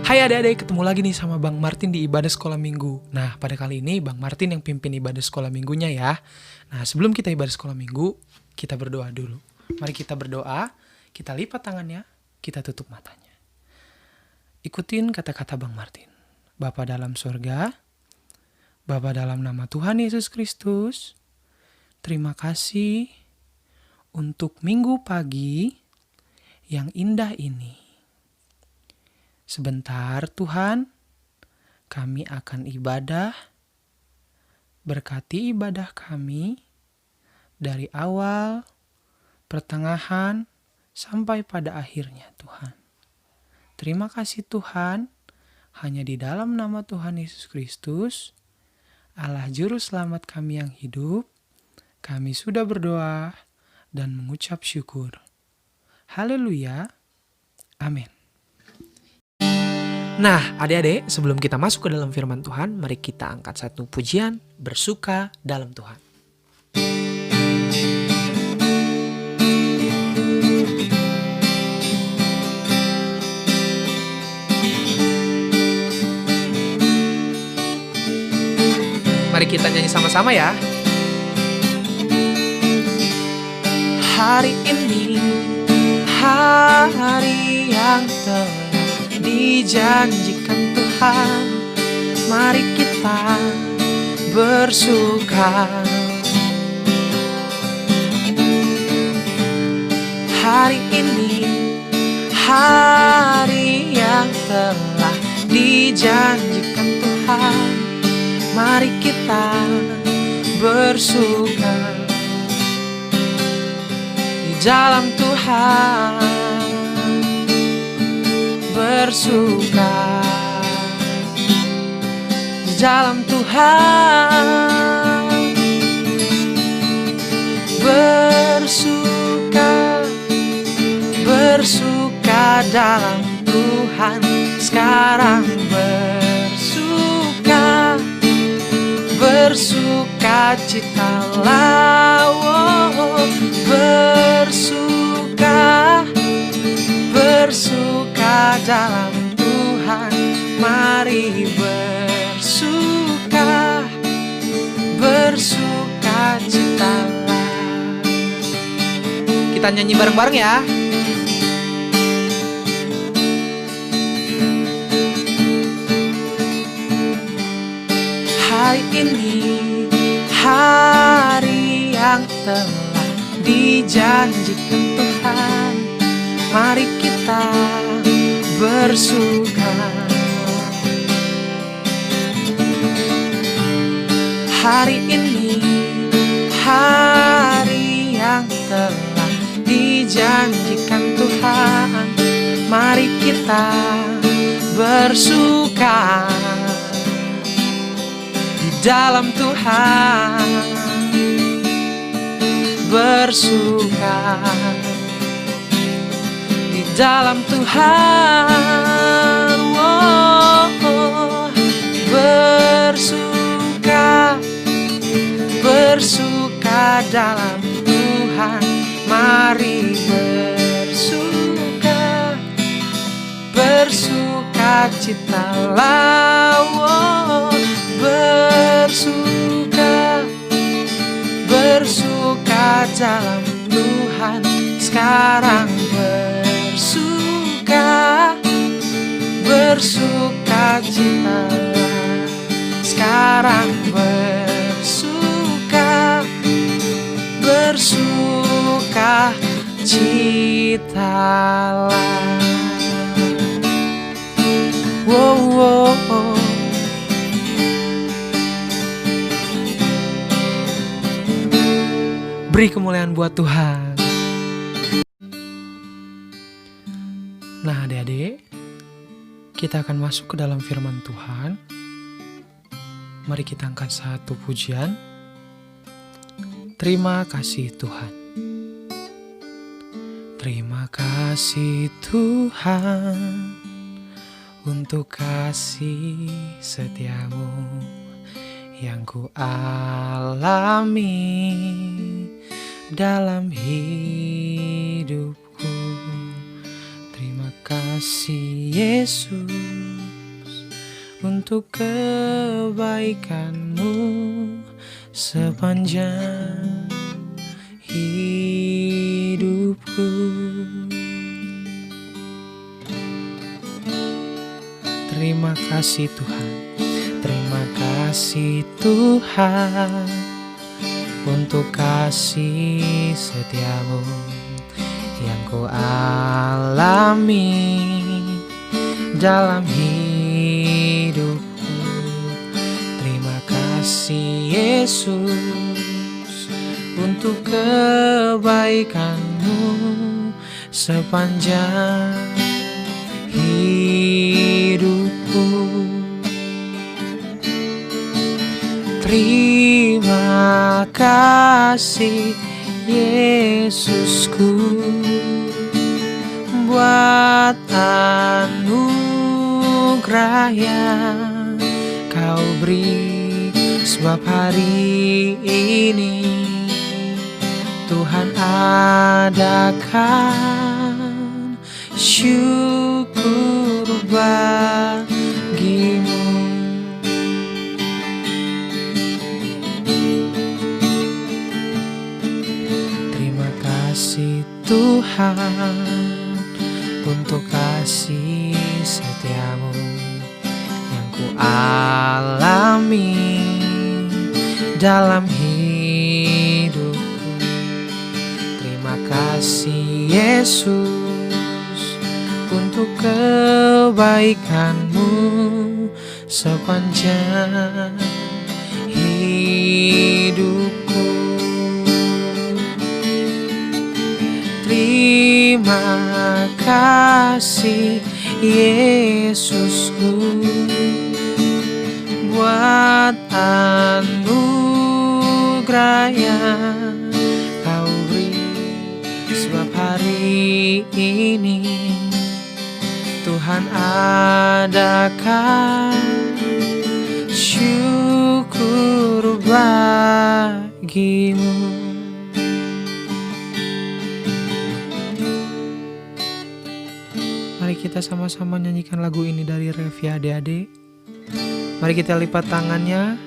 Hai adik-adik, ketemu lagi nih sama Bang Martin di ibadah sekolah minggu. Nah, pada kali ini Bang Martin yang pimpin ibadah sekolah minggunya ya. Nah, sebelum kita ibadah sekolah minggu, kita berdoa dulu. Mari kita berdoa, kita lipat tangannya, kita tutup matanya. Ikutin kata-kata Bang Martin. Bapa dalam surga, Bapa dalam nama Tuhan Yesus Kristus, terima kasih untuk minggu pagi yang indah ini. Sebentar Tuhan, kami akan ibadah. Berkati ibadah kami dari awal, pertengahan, sampai pada akhirnya Tuhan. Terima kasih Tuhan, hanya di dalam nama Tuhan Yesus Kristus, Allah Juru Selamat kami yang hidup, kami sudah berdoa dan mengucap syukur. Haleluya, amin. Nah, adik-adik, sebelum kita masuk ke dalam firman Tuhan, mari kita angkat satu pujian, bersuka dalam Tuhan. Mari kita nyanyi sama-sama ya. Hari ini, hari yang telah dijanjikan Tuhan, mari kita bersuka. Hari ini, hari yang telah dijanjikan Tuhan, mari kita bersuka di dalam Tuhan. Bersuka di dalam Tuhan, bersuka, bersuka dalam Tuhan. Sekarang bersuka, bersuka citalah, bersuka, bersuka dalam Tuhan, mari bersuka, bersuka citalah. Kita nyanyi bareng-bareng ya. Hari ini, hari yang telah dijanjikan Tuhan, mari kita bersuka. Hari ini, hari yang telah dijanjikan Tuhan, mari kita bersuka di dalam Tuhan. Bersuka dalam Tuhan, bersuka, bersuka dalam Tuhan, mari bersuka, bersuka citalah, bersuka, bersuka dalam Tuhan. Sekarang bersuka, bersuka citalah. Sekarang bersuka, bersuka citalah. Wow, wow, wow. Beri kemuliaan buat Tuhan. Nah adik-adik, kita akan masuk ke dalam firman Tuhan. Mari kita angkat satu pujian. Terima kasih Tuhan. Terima kasih Tuhan untuk kasih setiamu yang ku alami dalam hidupku. Terima kasih Yesus untuk kebaikanmu sepanjang hidupku. Terima kasih Tuhan, terima kasih Tuhan untuk kasih setiamu yang ku alami dalam hidupku. Terima kasih Yesus untuk kebaikanmu sepanjang hidupku. Terima kasih Yesusku buat anugerah yang kau beri, sebab hari ini Tuhan adakan syukur bagimu. Terima kasih Tuhan untuk kasih setiamu yang ku alami dalam hidupku. Terima kasih Yesus untuk kebaikanmu sepanjang hidupku. Terima kasih Yesusku buat anugerah yang kau beri, sebab hari ini Tuhan adakan syukur bagimu. Mari kita sama-sama nyanyikan lagu ini dari Revi adik-adik. Mari kita lipat tangannya,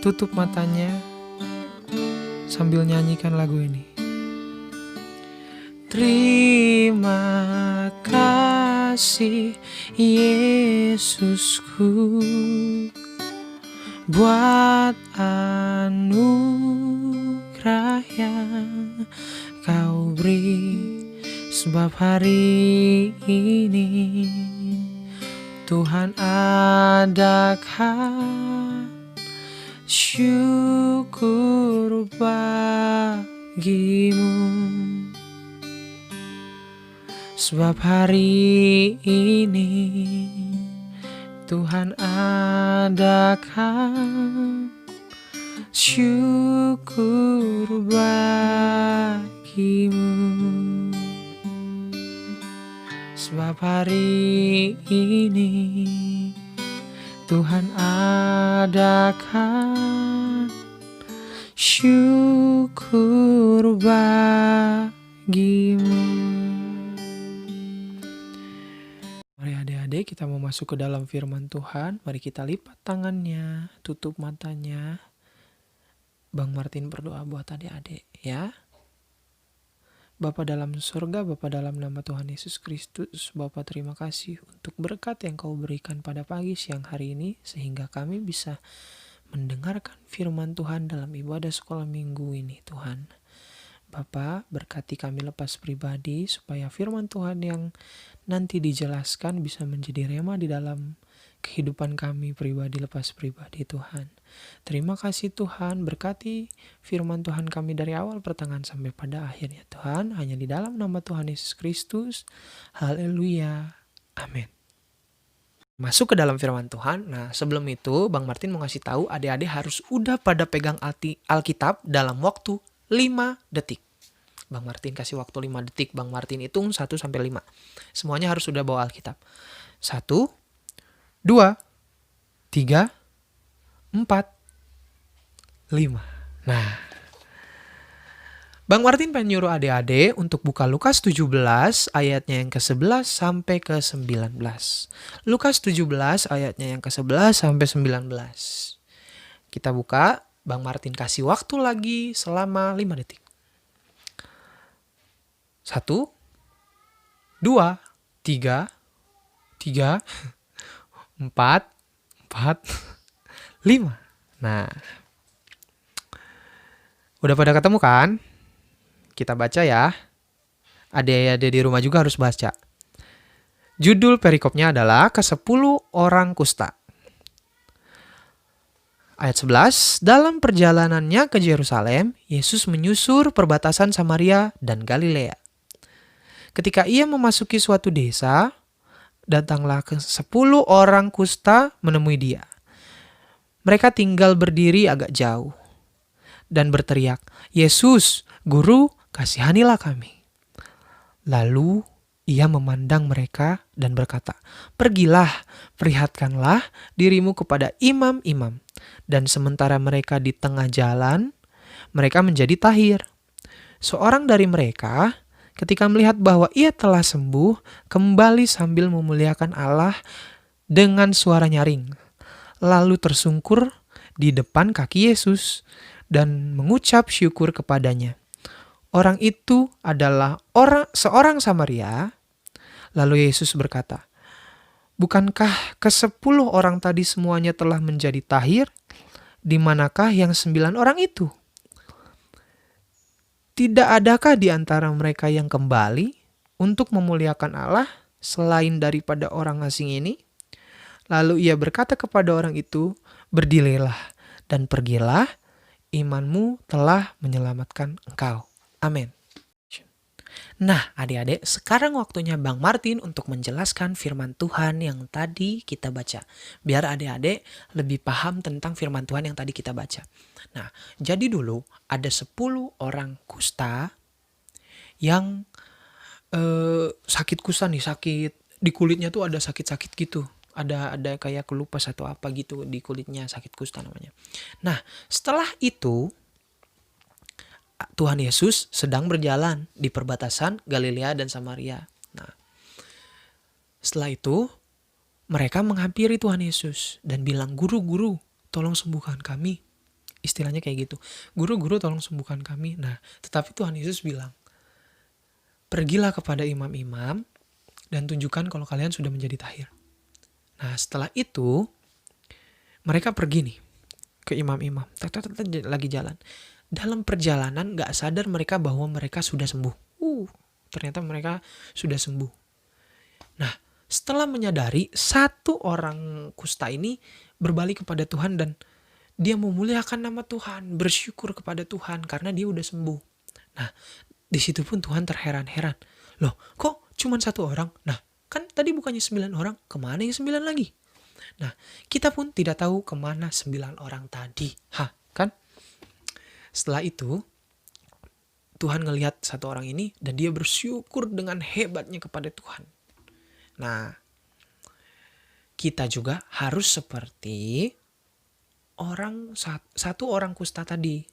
tutup matanya, sambil nyanyikan lagu ini. Terima kasih Yesusku buat anugerah yang kau beri, sebab hari ini Tuhan adakan syukur bagimu. Sebab hari ini Tuhan adakan syukur bagimu. Sebab hari ini Tuhan adakan syukur bagimu. Mari adik-adik kita mau masuk ke dalam firman Tuhan. Mari kita lipat tangannya, tutup matanya. Bang Martin berdoa buat adik-adik ya. Bapa dalam surga, Bapa dalam nama Tuhan Yesus Kristus, Bapa terima kasih untuk berkat yang kau berikan pada pagi siang hari ini, sehingga kami bisa mendengarkan firman Tuhan dalam ibadah sekolah minggu ini Tuhan. Bapa berkati kami lepas pribadi, supaya firman Tuhan yang nanti dijelaskan bisa menjadi rema di dalam kehidupan kami pribadi lepas pribadi Tuhan. Terima kasih Tuhan, berkati firman Tuhan kami dari awal pertengahan sampai pada akhirnya Tuhan. Hanya di dalam nama Tuhan Yesus Kristus. Haleluya. Amin. Masuk ke dalam firman Tuhan. Nah sebelum itu Bang Martin mau ngasih tahu adik-adik harus udah pada pegang Alkitab dalam waktu 5 detik. Bang Martin kasih waktu 5 detik. Bang Martin hitung 1 sampai 5. Semuanya harus udah bawa Alkitab. 1, 2, 3, 4, 5. Nah, Bang Martin pengen nyuruh adik-adik untuk buka Lukas 17 ayatnya yang ke-11 sampai ke-19. Lukas 17 ayatnya yang ke-11 sampai 19. Kita buka, Bang Martin kasih waktu lagi selama 5 detik. 1, 2, 3, 3, 4, 5. Nah, udah pada ketemu kan? Kita baca ya. Adik-adik di rumah juga harus baca. Judul perikopnya adalah ke-10 orang kusta. Ayat 11, dalam perjalanannya ke Yerusalem, Yesus menyusur perbatasan Samaria dan Galilea. Ketika ia memasuki suatu desa, datanglah ke-10 orang kusta menemui dia. Mereka tinggal berdiri agak jauh dan berteriak, "Yesus, Guru, kasihanilah kami." Lalu ia memandang mereka dan berkata, "Pergilah, perlihatkanlah dirimu kepada imam-imam." Dan sementara mereka di tengah jalan, mereka menjadi tahir. Seorang dari mereka, ketika melihat bahwa ia telah sembuh, kembali sambil memuliakan Allah dengan suara nyaring. Lalu tersungkur di depan kaki Yesus dan mengucap syukur kepadanya. Orang itu adalah seorang Samaria. Lalu Yesus berkata, "Bukankah ke-10 orang tadi semuanya telah menjadi tahir? Di manakah yang 9 orang itu? Tidak adakah di antara mereka yang kembali untuk memuliakan Allah selain daripada orang asing ini?" Lalu ia berkata kepada orang itu, "Berdirilah dan pergilah, imanmu telah menyelamatkan engkau." Amin. Nah, adik-adik, sekarang waktunya Bang Martin untuk menjelaskan firman Tuhan yang tadi kita baca. Biar adik-adik lebih paham tentang firman Tuhan yang tadi kita baca. Nah, jadi dulu ada 10 orang kusta yang sakit kusta nih, sakit di kulitnya tuh ada sakit-sakit gitu. Ada kayak kelupas atau apa gitu di kulitnya, sakit kusta namanya. Nah, setelah itu Tuhan Yesus sedang berjalan di perbatasan Galilea dan Samaria. Nah, setelah itu mereka menghampiri Tuhan Yesus dan bilang, "Guru, tolong sembuhkan kami." Istilahnya kayak gitu. "Guru, tolong sembuhkan kami." Nah, tetapi Tuhan Yesus bilang, "Pergilah kepada imam-imam dan tunjukkan kalau kalian sudah menjadi tahir." Nah, setelah itu mereka pergi nih ke imam-imam. Lagi jalan. Dalam perjalanan gak sadar mereka bahwa mereka sudah sembuh. Ternyata mereka sudah sembuh. Nah, setelah menyadari, satu orang kusta ini berbalik kepada Tuhan dan dia memuliakan nama Tuhan, bersyukur kepada Tuhan karena dia udah sembuh. Nah, di situ pun Tuhan terheran-heran. Loh, kok cuma satu orang? Nah, kan tadi bukannya 9 orang, kemana yang 9 lagi? Nah, kita pun tidak tahu kemana 9 orang tadi. Kan? Setelah itu, Tuhan ngelihat satu orang ini dan dia bersyukur dengan hebatnya kepada Tuhan. Nah, kita juga harus seperti satu orang kusta tadi.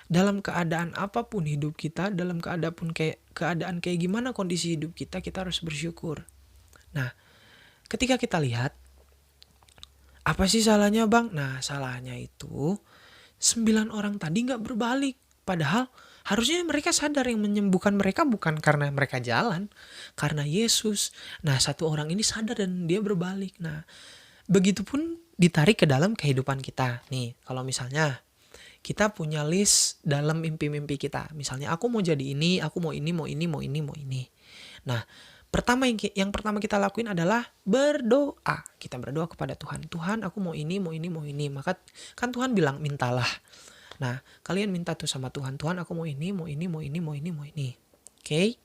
Dalam keadaan apapun hidup kita, dalam keadaan kayak gimana kondisi hidup kita harus bersyukur. Nah, ketika kita lihat, apa sih salahnya Bang? Nah, salahnya itu 9 orang tadi gak berbalik. Padahal harusnya mereka sadar yang menyembuhkan mereka bukan karena mereka jalan, karena Yesus. Nah, satu orang ini sadar dan dia berbalik. Nah, begitupun ditarik ke dalam kehidupan kita. Nih, kalau misalnya kita punya list dalam mimpi-mimpi kita. Misalnya aku mau jadi ini, aku mau ini, mau ini, mau ini, mau ini. Nah, yang pertama kita lakuin adalah berdoa. Kita berdoa kepada Tuhan. Tuhan, aku mau ini, mau ini, mau ini. Maka kan Tuhan bilang mintalah. Nah, kalian minta tuh sama Tuhan. Tuhan, aku mau ini, mau ini, mau ini, mau ini, mau ini. Oke,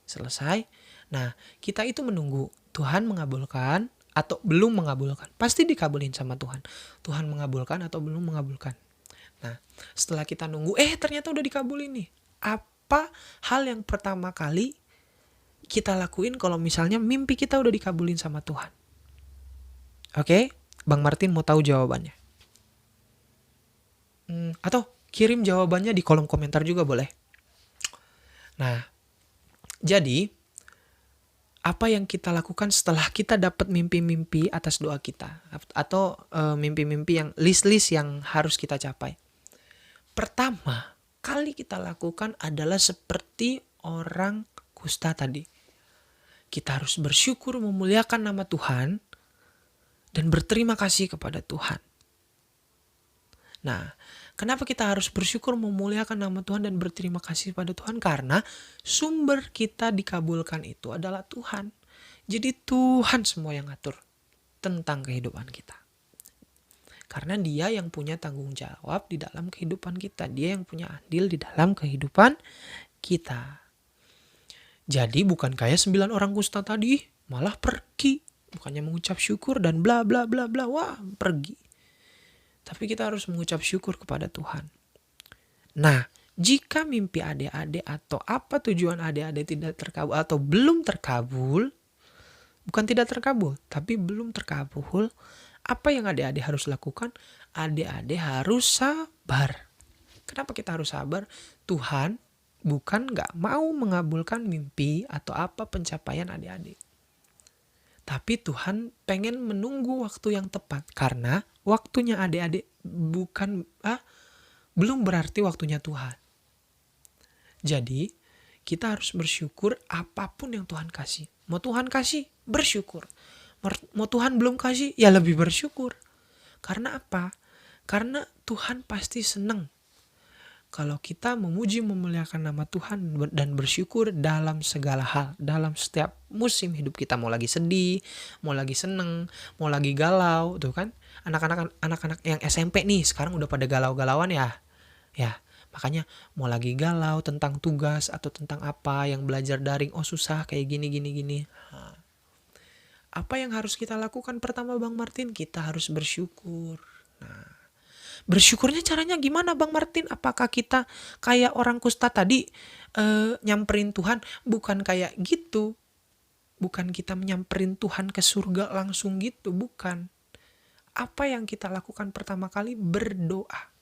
selesai. Nah, kita itu menunggu Tuhan mengabulkan atau belum mengabulkan. Pasti dikabulin sama Tuhan. Tuhan mengabulkan atau belum mengabulkan. Nah, setelah kita nunggu, ternyata udah dikabulin nih. Apa hal yang pertama kali kita lakuin kalau misalnya mimpi kita udah dikabulin sama Tuhan? Oke, Bang Martin mau tahu jawabannya. Atau kirim jawabannya di kolom komentar juga boleh. Nah, jadi apa yang kita lakukan setelah kita dapat mimpi-mimpi atas doa kita atau mimpi-mimpi yang list-list yang harus kita capai. Pertama kali kita lakukan adalah seperti orang kusta tadi. Kita harus bersyukur, memuliakan nama Tuhan dan berterima kasih kepada Tuhan. Nah, kenapa kita harus bersyukur, memuliakan nama Tuhan dan berterima kasih pada Tuhan? Karena sumber kita dikabulkan itu adalah Tuhan. Jadi Tuhan semua yang ngatur tentang kehidupan kita. Karena Dia yang punya tanggung jawab di dalam kehidupan kita. Dia yang punya andil di dalam kehidupan kita. Jadi bukan kayak 9 orang kusta tadi, malah pergi. Bukannya mengucap syukur dan bla bla bla bla, wah pergi. Tapi kita harus mengucap syukur kepada Tuhan. Nah, jika mimpi adik-adik atau apa tujuan adik-adik tidak terkabul atau belum terkabul, bukan tidak terkabul, tapi belum terkabul, apa yang adik-adik harus lakukan? Adik-adik harus sabar. Kenapa kita harus sabar? Tuhan bukan gak mau mengabulkan mimpi atau apa pencapaian adik-adik. Tapi Tuhan pengen menunggu waktu yang tepat. Karena waktunya adik-adik belum berarti waktunya Tuhan. Jadi kita harus bersyukur apapun yang Tuhan kasih. Mau Tuhan kasih, bersyukur. Mau Tuhan belum kasih, ya lebih bersyukur. Karena apa? Karena Tuhan pasti senang kalau kita memuji, memuliakan nama Tuhan dan bersyukur dalam segala hal, dalam setiap musim hidup kita, mau lagi sedih, mau lagi seneng, mau lagi galau, tuh kan? Anak-anak yang SMP nih sekarang udah pada galau-galauan ya. Ya, makanya mau lagi galau tentang tugas atau tentang apa yang belajar daring, oh susah kayak gini. Nah, apa yang harus kita lakukan pertama Bang Martin? Kita harus bersyukur. Nah, bersyukurnya caranya gimana Bang Martin? Apakah kita kayak orang kusta tadi nyamperin Tuhan? Bukan kayak gitu. Bukan kita menyamperin Tuhan ke surga langsung gitu. Bukan. Apa yang kita lakukan pertama kali? Berdoa.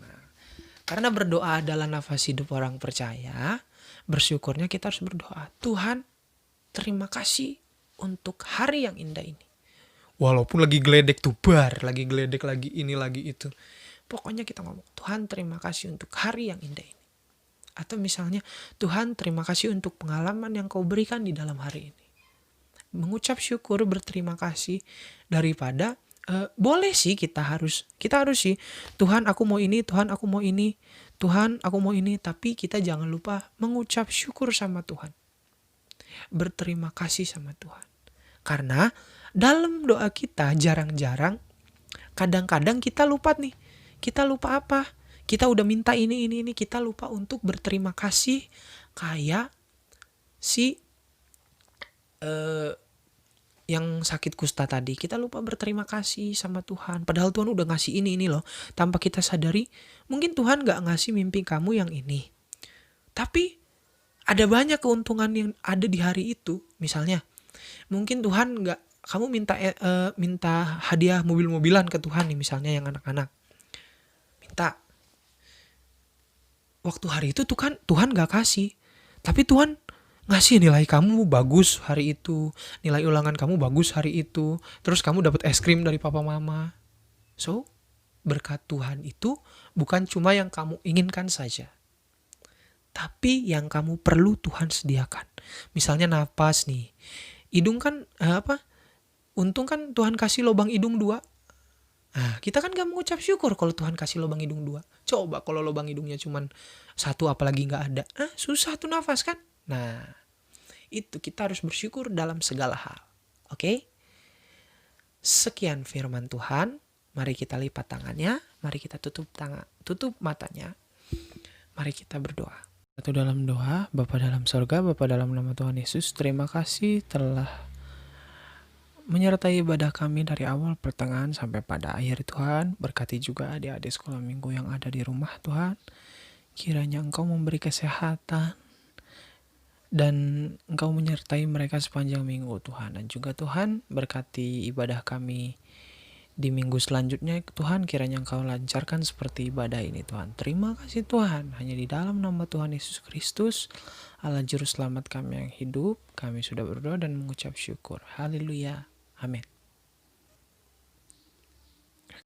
Nah, karena berdoa adalah nafas hidup orang percaya. Bersyukurnya kita harus berdoa. Tuhan, terima kasih untuk hari yang indah ini. Walaupun lagi geledek tuh lagi geledek lagi ini lagi itu. Pokoknya kita ngomong, Tuhan terima kasih untuk hari yang indah ini. Atau misalnya, Tuhan terima kasih untuk pengalaman yang kau berikan di dalam hari ini. Mengucap syukur, berterima kasih daripada boleh sih kita harus sih, Tuhan aku mau ini, Tuhan aku mau ini, Tuhan aku mau ini. Tapi kita jangan lupa mengucap syukur sama Tuhan. Berterima kasih sama Tuhan. Karena dalam doa kita kadang-kadang kita lupa nih. Kita lupa apa? Kita udah minta ini, kita lupa untuk berterima kasih kayak si yang sakit kusta tadi. Kita lupa berterima kasih sama Tuhan. Padahal Tuhan udah ngasih ini loh. Tanpa kita sadari, mungkin Tuhan gak ngasih mimpi kamu yang ini. Tapi ada banyak keuntungan yang ada di hari itu. Misalnya, mungkin Tuhan kamu minta hadiah mobil-mobilan ke Tuhan nih, misalnya yang anak-anak. Minta. Waktu hari itu Tuhan gak kasih. Tapi Tuhan ngasih nilai kamu bagus hari itu. Nilai ulangan kamu bagus hari itu. Terus kamu dapat es krim dari papa mama. So, berkat Tuhan itu bukan cuma yang kamu inginkan saja. Tapi yang kamu perlu Tuhan sediakan. Misalnya napas nih. Hidung kan untung kan Tuhan kasih lubang hidung 2. Nah, kita kan gak mengucap syukur kalau Tuhan kasih lubang hidung 2. Coba kalau lubang hidungnya cuma 1 apalagi gak ada. Susah tuh nafas kan? Nah, itu kita harus bersyukur dalam segala hal. Oke? Sekian firman Tuhan. Mari kita lipat tangannya. Mari kita tutup matanya. Mari kita berdoa. Atau dalam doa, Bapa dalam sorga, Bapa dalam nama Tuhan Yesus, terima kasih telah menyertai ibadah kami dari awal pertengahan sampai pada akhir Tuhan. Berkati juga adik-adik sekolah minggu yang ada di rumah Tuhan. Kiranya Engkau memberi kesehatan dan Engkau menyertai mereka sepanjang minggu Tuhan. Dan juga Tuhan berkati ibadah kami di minggu selanjutnya. Tuhan, kiranya Engkau lancarkan seperti ibadah ini Tuhan. Terima kasih Tuhan, hanya di dalam nama Tuhan Yesus Kristus, Allah Juru Selamat kami yang hidup, kami sudah berdoa dan mengucap syukur. Haleluya. Amin.